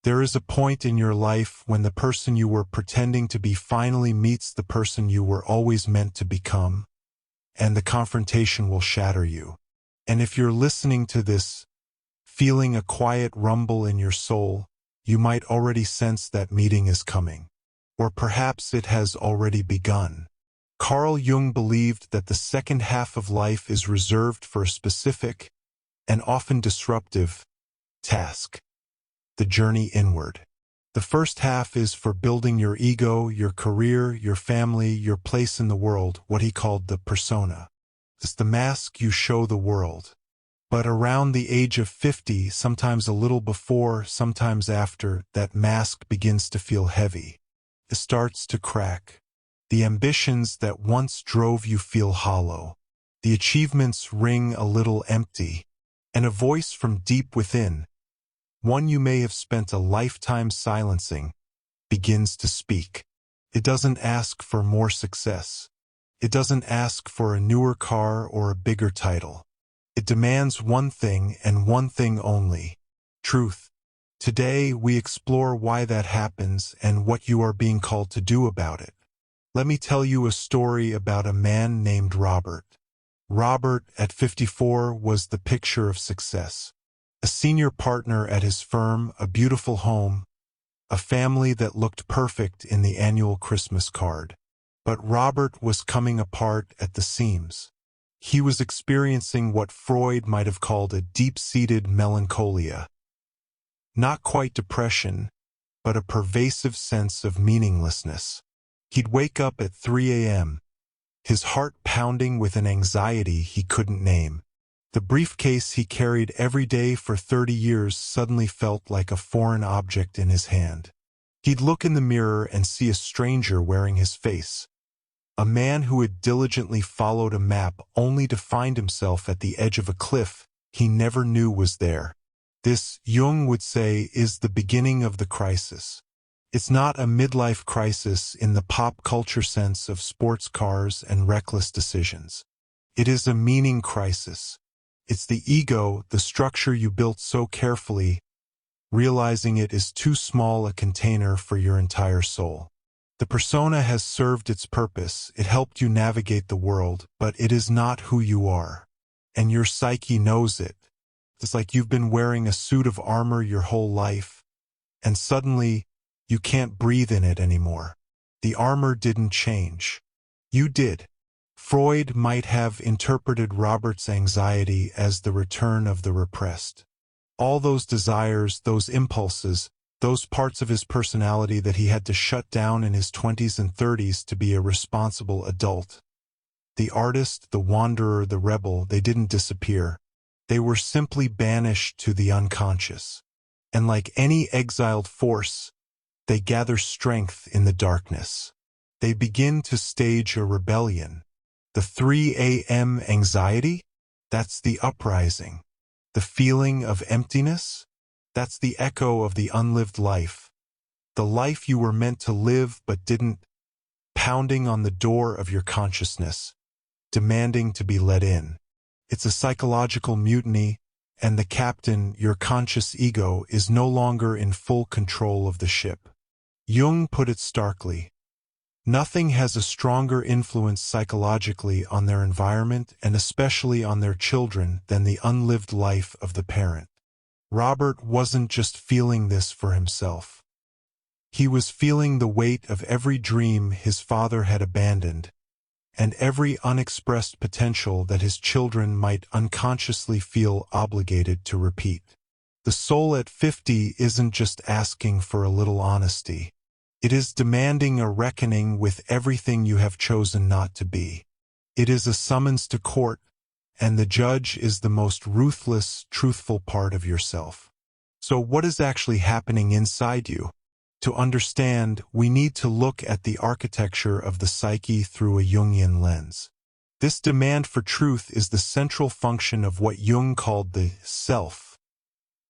There is a point in your life when the person you were pretending to be finally meets the person you were always meant to become, and the confrontation will shatter you. And if you're listening to this, feeling a quiet rumble in your soul, you might already sense that meeting is coming. Or perhaps it has already begun. Carl Jung believed that the second half of life is reserved for a specific, and often disruptive, task: the journey inward. The first half is for building your ego, your career, your family, your place in the world, what he called the persona. It's the mask you show the world. But around the age of 50, sometimes a little before, sometimes after, that mask begins to feel heavy. It starts to crack. The ambitions that once drove you feel hollow. The achievements ring a little empty. And a voice from deep within, one you may have spent a lifetime silencing, begins to speak. It doesn't ask for more success. It doesn't ask for a newer car or a bigger title. It demands one thing and one thing only: truth. Today we explore why that happens and what you are being called to do about it. Let me tell you a story about a man named Robert. Robert, at 54, was the picture of success. A senior partner at his firm, a beautiful home, a family that looked perfect in the annual Christmas card. But Robert was coming apart at the seams. He was experiencing what Freud might have called a deep-seated melancholia. Not quite depression, but a pervasive sense of meaninglessness. He'd wake up at 3 a.m., his heart pounding with an anxiety he couldn't name. The briefcase he carried every day for 30 years suddenly felt like a foreign object in his hand. He'd look in the mirror and see a stranger wearing his face. A man who had diligently followed a map only to find himself at the edge of a cliff he never knew was there. This, Jung would say, is the beginning of the crisis. It's not a midlife crisis in the pop culture sense of sports cars and reckless decisions. It is a meaning crisis. It's the ego, the structure you built so carefully, realizing it is too small a container for your entire soul. The persona has served its purpose, it helped you navigate the world, but it is not who you are. And your psyche knows it. It's like you've been wearing a suit of armor your whole life, and suddenly, you can't breathe in it anymore. The armor didn't change. You did. Freud might have interpreted Robert's anxiety as the return of the repressed. All those desires, those impulses, those parts of his personality that he had to shut down in his 20s and 30s to be a responsible adult. The artist, the wanderer, the rebel, they didn't disappear. They were simply banished to the unconscious. And like any exiled force, they gather strength in the darkness. They begin to stage a rebellion. The 3 a.m. anxiety? That's the uprising. The feeling of emptiness? That's the echo of the unlived life. The life you were meant to live but didn't, pounding on the door of your consciousness, demanding to be let in. It's a psychological mutiny, and the captain, your conscious ego, is no longer in full control of the ship. Jung put it starkly. Nothing has a stronger influence psychologically on their environment and especially on their children than the unlived life of the parent. Robert wasn't just feeling this for himself. He was feeling the weight of every dream his father had abandoned, and every unexpressed potential that his children might unconsciously feel obligated to repeat. The soul at 50 isn't just asking for a little honesty. It is demanding a reckoning with everything you have chosen not to be. It is a summons to court, and the judge is the most ruthless, truthful part of yourself. So what is actually happening inside you? To understand, we need to look at the architecture of the psyche through a Jungian lens. This demand for truth is the central function of what Jung called the self,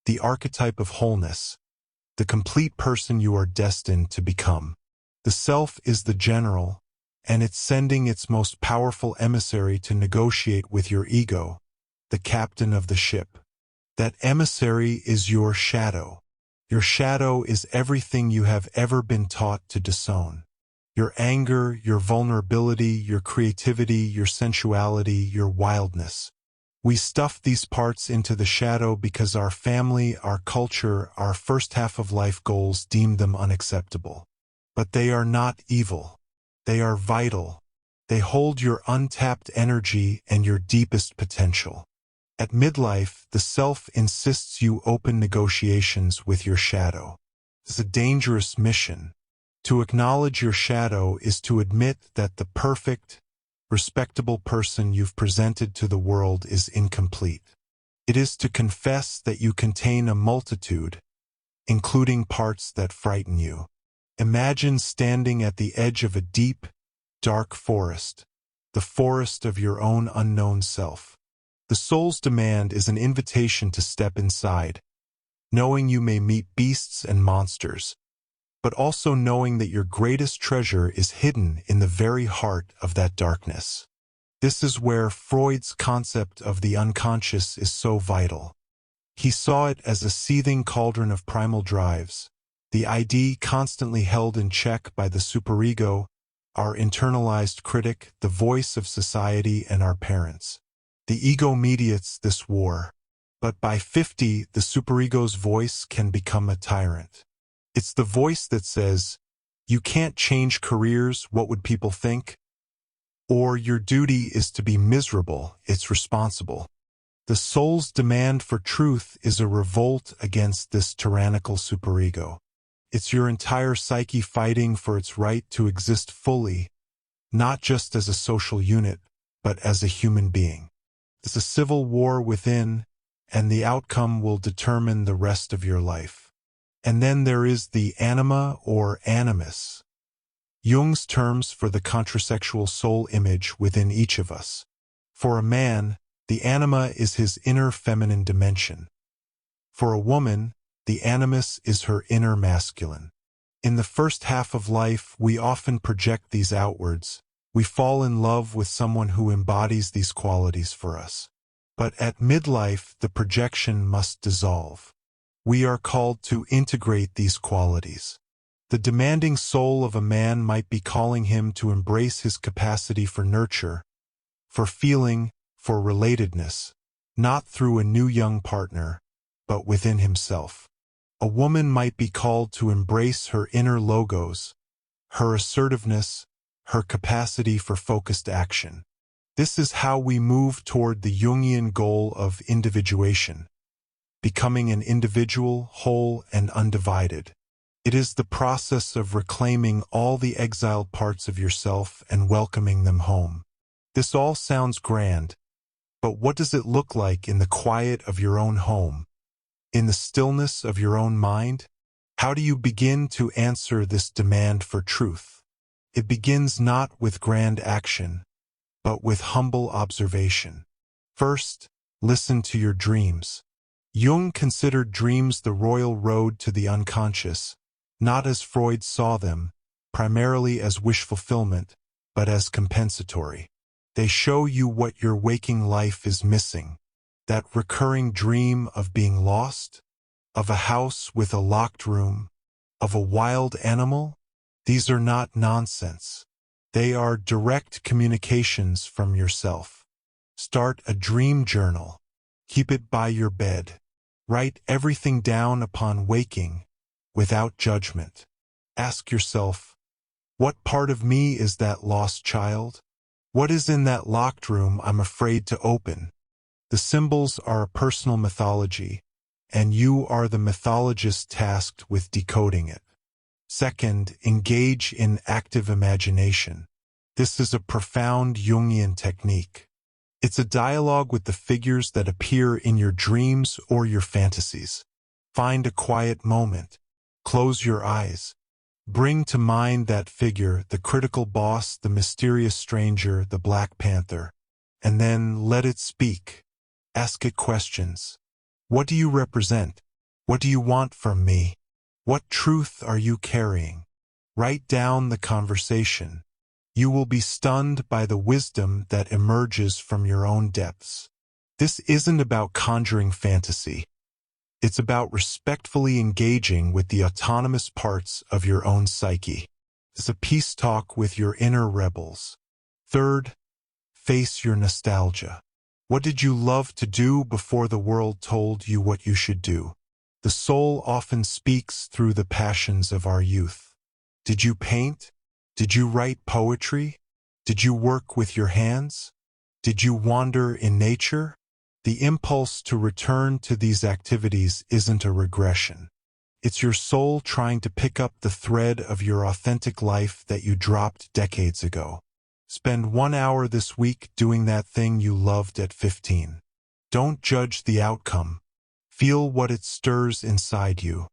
the archetype of wholeness, the complete person you are destined to become. The self is the general, and it's sending its most powerful emissary to negotiate with your ego, the captain of the ship. That emissary is your shadow. Your shadow is everything you have ever been taught to disown. Your anger, your vulnerability, your creativity, your sensuality, your wildness. We stuff these parts into the shadow because our family, our culture, our first half of life goals deem them unacceptable. But they are not evil. They are vital. They hold your untapped energy and your deepest potential. At midlife, the self insists you open negotiations with your shadow. It's a dangerous mission. To acknowledge your shadow is to admit that the perfect, respectable person you've presented to the world is incomplete. It is to confess that you contain a multitude, including parts that frighten you. Imagine standing at the edge of a deep, dark forest, the forest of your own unknown self. The soul's demand is an invitation to step inside, knowing you may meet beasts and monsters, but also knowing that your greatest treasure is hidden in the very heart of that darkness. This is where Freud's concept of the unconscious is so vital. He saw it as a seething cauldron of primal drives, the ID constantly held in check by the superego, our internalized critic, the voice of society, and our parents. The ego mediates this war, but by 50, the superego's voice can become a tyrant. It's the voice that says, you can't change careers, what would people think? Or your duty is to be miserable, it's responsible. The soul's demand for truth is a revolt against this tyrannical superego. It's your entire psyche fighting for its right to exist fully, not just as a social unit, but as a human being. It's a civil war within, and the outcome will determine the rest of your life. And then there is the anima or animus, Jung's terms for the contrasexual soul image within each of us. For a man, the anima is his inner feminine dimension. For a woman, the animus is her inner masculine. In the first half of life, we often project these outwards. We fall in love with someone who embodies these qualities for us. But at midlife, the projection must dissolve. We are called to integrate these qualities. The demanding soul of a man might be calling him to embrace his capacity for nurture, for feeling, for relatedness, not through a new young partner, but within himself. A woman might be called to embrace her inner logos, her assertiveness, her capacity for focused action. This is how we move toward the Jungian goal of individuation, becoming an individual, whole, and undivided. It is the process of reclaiming all the exiled parts of yourself and welcoming them home. This all sounds grand, but what does it look like in the quiet of your own home? In the stillness of your own mind? How do you begin to answer this demand for truth? It begins not with grand action, but with humble observation. First, listen to your dreams. Jung considered dreams the royal road to the unconscious, not as Freud saw them, primarily as wish fulfillment, but as compensatory. They show you what your waking life is missing. That recurring dream of being lost, of a house with a locked room, of a wild animal. These are not nonsense. They are direct communications from yourself. Start a dream journal. Keep it by your bed. Write everything down upon waking, without judgment. Ask yourself, what part of me is that lost child? What is in that locked room I'm afraid to open? The symbols are a personal mythology, and you are the mythologist tasked with decoding it. Second, engage in active imagination. This is a profound Jungian technique. It's a dialogue with the figures that appear in your dreams or your fantasies. Find a quiet moment. Close your eyes. Bring to mind that figure, the critical boss, the mysterious stranger, the Black Panther, and then let it speak. Ask it questions. What do you represent? What do you want from me? What truth are you carrying? Write down the conversation. You will be stunned by the wisdom that emerges from your own depths. This isn't about conjuring fantasy. It's about respectfully engaging with the autonomous parts of your own psyche. It's a peace talk with your inner rebels. Third, face your nostalgia. What did you love to do before the world told you what you should do? The soul often speaks through the passions of our youth. Did you paint? Did you write poetry? Did you work with your hands? Did you wander in nature? The impulse to return to these activities isn't a regression. It's your soul trying to pick up the thread of your authentic life that you dropped decades ago. Spend 1 hour this week doing that thing you loved at 15. Don't judge the outcome. Feel what it stirs inside you.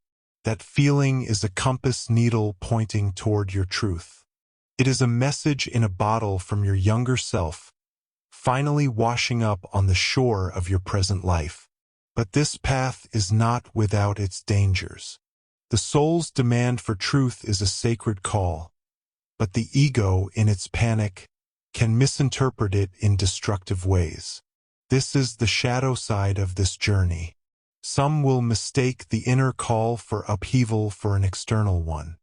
That feeling is a compass needle pointing toward your truth. It is a message in a bottle from your younger self, finally washing up on the shore of your present life. But this path is not without its dangers. The soul's demand for truth is a sacred call, but the ego, in its panic, can misinterpret it in destructive ways. This is the shadow side of this journey. Some will mistake the inner call for upheaval for an external one.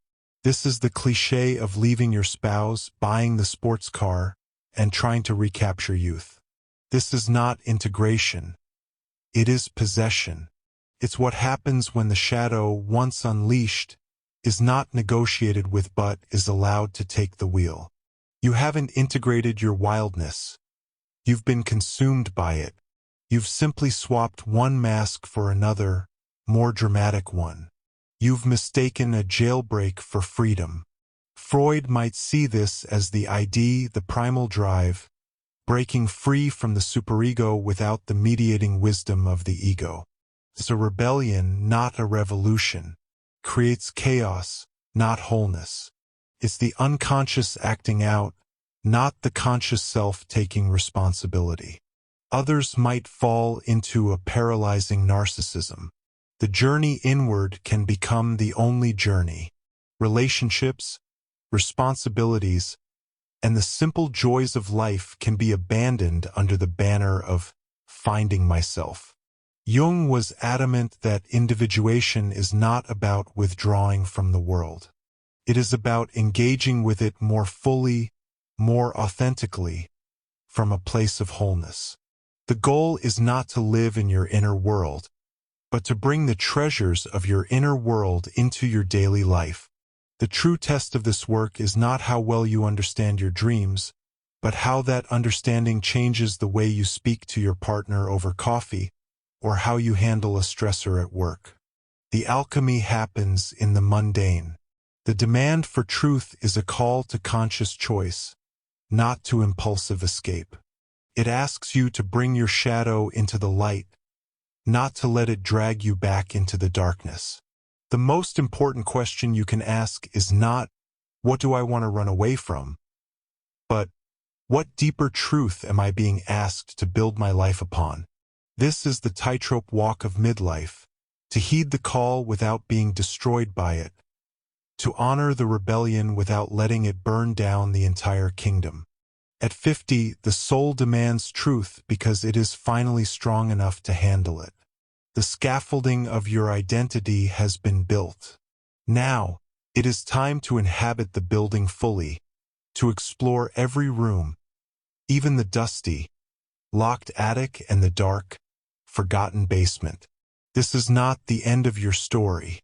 This is the cliché of leaving your spouse, buying the sports car, and trying to recapture youth. This is not integration. It is possession. It's what happens when the shadow, once unleashed, is not negotiated with but is allowed to take the wheel. You haven't integrated your wildness. You've been consumed by it. You've simply swapped one mask for another, more dramatic one. You've mistaken a jailbreak for freedom. Freud might see this as the ID, the primal drive, breaking free from the superego without the mediating wisdom of the ego. It's a rebellion, not a revolution. Creates chaos, not wholeness. It's the unconscious acting out, not the conscious self taking responsibility. Others might fall into a paralyzing narcissism. The journey inward can become the only journey. Relationships, responsibilities, and the simple joys of life can be abandoned under the banner of finding myself. Jung was adamant that individuation is not about withdrawing from the world. It is about engaging with it more fully, more authentically, from a place of wholeness. The goal is not to live in your inner world, but to bring the treasures of your inner world into your daily life. The true test of this work is not how well you understand your dreams, but how that understanding changes the way you speak to your partner over coffee, or how you handle a stressor at work. The alchemy happens in the mundane. The demand for truth is a call to conscious choice, not to impulsive escape. It asks you to bring your shadow into the light, not to let it drag you back into the darkness. The most important question you can ask is not, what do I want to run away from? But, what deeper truth am I being asked to build my life upon? This is the tightrope walk of midlife, to heed the call without being destroyed by it, to honor the rebellion without letting it burn down the entire kingdom. At 50, the soul demands truth because it is finally strong enough to handle it. The scaffolding of your identity has been built. Now, it is time to inhabit the building fully, to explore every room, even the dusty, locked attic and the dark, forgotten basement. This is not the end of your story.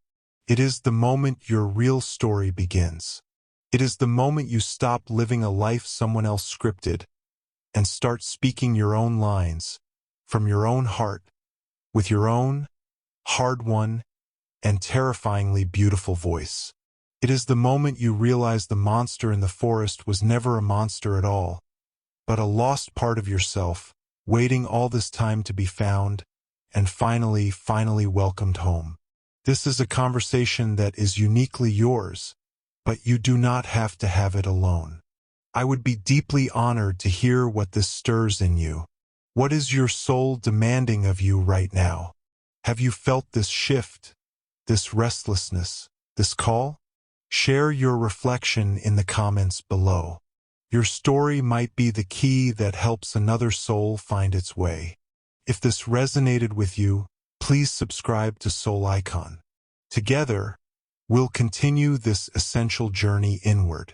It is the moment your real story begins. It is the moment you stop living a life someone else scripted and start speaking your own lines, from your own heart, with your own, hard-won, and terrifyingly beautiful voice. It is the moment you realize the monster in the forest was never a monster at all, but a lost part of yourself, waiting all this time to be found, and finally welcomed home. This is a conversation that is uniquely yours, but you do not have to have it alone. I would be deeply honored to hear what this stirs in you. What is your soul demanding of you right now? Have you felt this shift, this restlessness, this call? Share your reflection in the comments below. Your story might be the key that helps another soul find its way. If this resonated with you, please subscribe to Soul Icon. Together, we'll continue this essential journey inward.